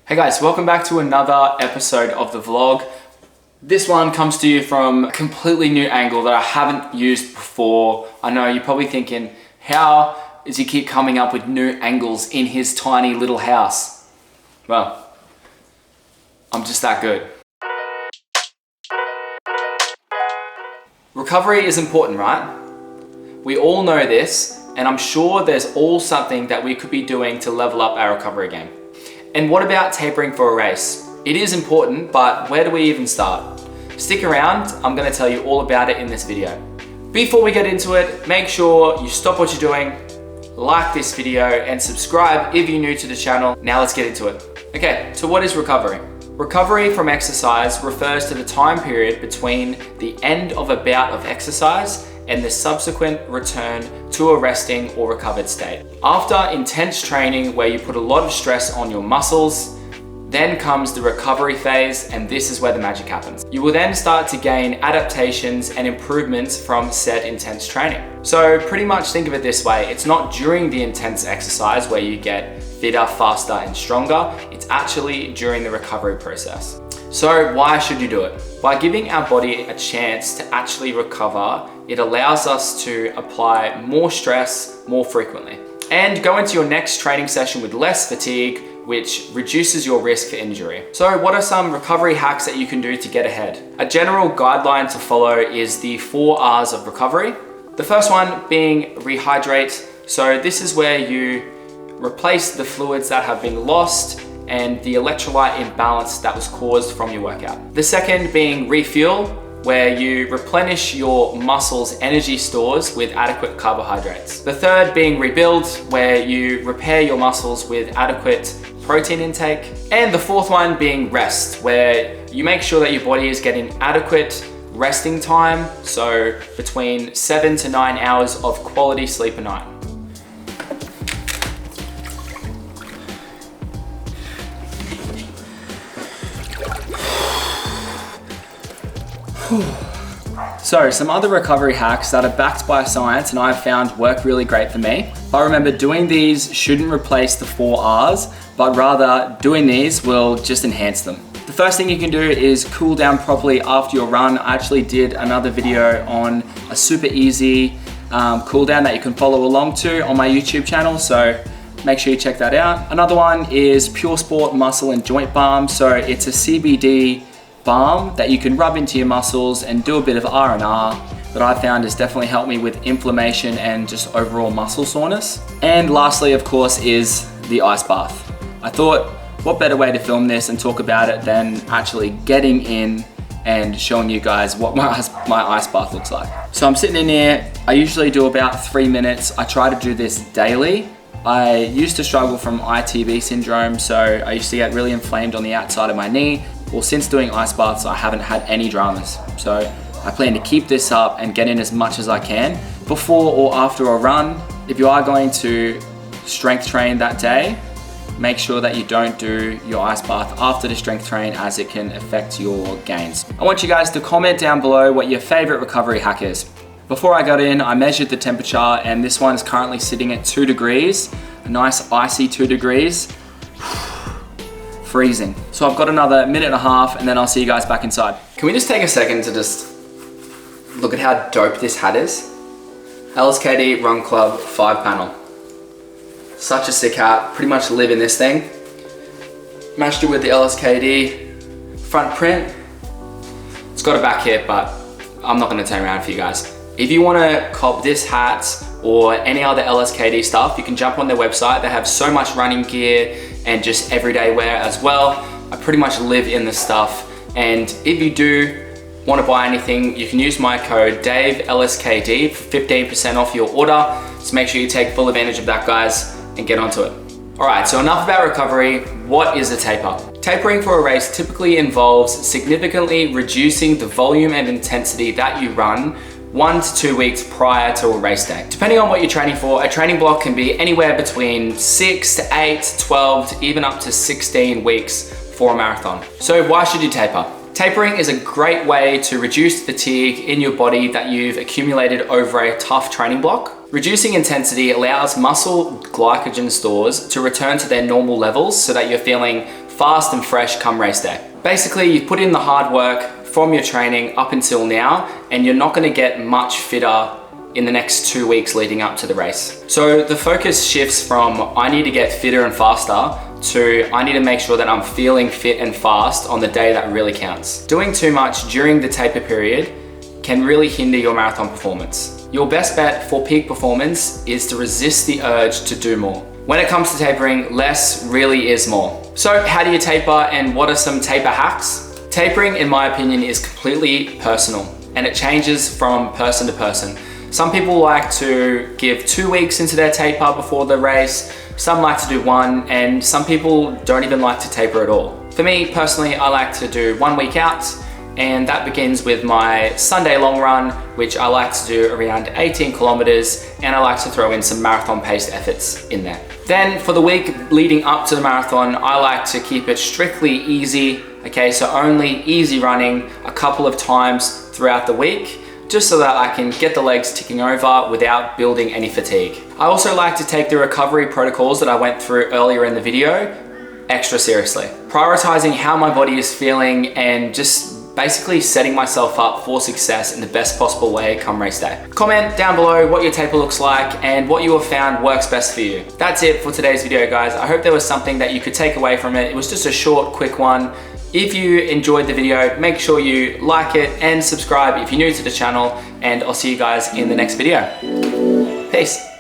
Hey guys, welcome back to another episode of the vlog. This one comes to you from a completely new angle that I haven't used before. I know you're probably thinking, how does he keep coming up with new angles in his tiny little house? Well, I'm just that good. Recovery is important, right? We all know this, and I'm sure there's all something that we could be doing to level up our recovery game. And what about tapering for a race? It is important, but where do we even start? Stick around, I'm gonna tell you all about it in this video. Before we get into it, make sure you stop what you're doing, like this video, and subscribe if you're new to the channel. Now let's get into it. Okay, so what is recovery? Recovery from exercise refers to the time period between the end of a bout of exercise and the subsequent return to a resting or recovered state. After intense training where you put a lot of stress on your muscles, then comes the recovery phase, and this is where the magic happens. You will then start to gain adaptations and improvements from said intense training. So pretty much think of it this way, it's not during the intense exercise where you get fitter, faster, and stronger, it's actually during the recovery process. So why should you do it? By giving our body a chance to actually recover, it allows us to apply more stress more frequently and go into your next training session with less fatigue, which reduces your risk for injury. So what are some recovery hacks that you can do to get ahead? A general guideline to follow is the 4 R's of recovery. The first one being rehydrate. So this is where you replace the fluids that have been lost and the electrolyte imbalance that was caused from your workout. The second being refuel, where you replenish your muscles' energy stores with adequate carbohydrates. The third being rebuild, where you repair your muscles with adequate protein intake. And the fourth one being rest, where you make sure that your body is getting adequate resting time, so between 7 to 9 hours of quality sleep a night. So some other recovery hacks that are backed by science and I've found work really great for me. But remember, doing these shouldn't replace the 4 R's, but rather doing these will just enhance them. The first thing you can do is cool down properly after your run. I actually did another video on a super easy cool down that you can follow along to on my YouTube channel, so make sure you check that out. Another one is Pure Sport Muscle and Joint Balm. So it's a CBD balm that you can rub into your muscles and do a bit of R&R that I found has definitely helped me with inflammation and just overall muscle soreness. And lastly, of course, is the ice bath. I thought, what better way to film this and talk about it than actually getting in and showing you guys what my ice bath looks like. So I'm sitting in here, I usually do about 3 minutes. I try to do this daily. I used to struggle from ITB syndrome, so I used to get really inflamed on the outside of my knee. Well, since doing ice baths, I haven't had any dramas. So I plan to keep this up and get in as much as I can before or after a run. If you are going to strength train that day, make sure that you don't do your ice bath after the strength train, as it can affect your gains. I want you guys to comment down below what your favorite recovery hack is. Before I got in, I measured the temperature, and this one is currently sitting at 2 degrees, a nice icy 2 degrees. Freezing. So I've got another minute and a half, and then I'll see you guys back inside. Can we just take a second to just look at how dope this hat is? LSKD Run Club 5 panel. Such a sick hat, pretty much live in this thing. Matched it with the LSKD front print. It's got a back here, but I'm not gonna turn around for you guys. If you wanna cop this hat or any other LSKD stuff, you can jump on their website. They have so much running gear and just everyday wear as well. I pretty much live in this stuff. And if you do want to buy anything, you can use my code DAVELSKD for 15% off your order. So make sure you take full advantage of that, guys, and get onto it. All right, so enough about recovery. What is a taper? Tapering for a race typically involves significantly reducing the volume and intensity that you run 1 to 2 weeks prior to a race day. Depending on what you're training for, a training block can be anywhere between 6 to 8, 12, to even up to 16 weeks for a marathon. So why should you taper? Tapering is a great way to reduce fatigue in your body that you've accumulated over a tough training block. Reducing intensity allows muscle glycogen stores to return to their normal levels so that you're feeling fast and fresh come race day. Basically, you've put in the hard work from your training up until now, and you're not gonna get much fitter in the next 2 weeks leading up to the race. So the focus shifts from I need to get fitter and faster to I need to make sure that I'm feeling fit and fast on the day that really counts. Doing too much during the taper period can really hinder your marathon performance. Your best bet for peak performance is to resist the urge to do more. When it comes to tapering, less really is more. So how do you taper and what are some taper hacks? Tapering, in my opinion, is completely personal and it changes from person to person. Some people like to give 2 weeks into their taper before the race, some like to do 1, and some people don't even like to taper at all. For me personally, I like to do 1 week out, and that begins with my Sunday long run, which I like to do around 18 kilometers, and I like to throw in some marathon paced efforts in there. Then for the week leading up to the marathon, I like to keep it strictly easy, okay, so only easy running a couple of times throughout the week, just so that I can get the legs ticking over without building any fatigue. I also like to take the recovery protocols that I went through earlier in the video extra seriously. Prioritizing how my body is feeling and just basically setting myself up for success in the best possible way come race day. Comment down below what your taper looks like and what you have found works best for you. That's it for today's video, guys. I hope there was something that you could take away from it. It was just a short, quick one. If you enjoyed the video, make sure you like it and subscribe if you're new to the channel, and I'll see you guys in the next video. Peace.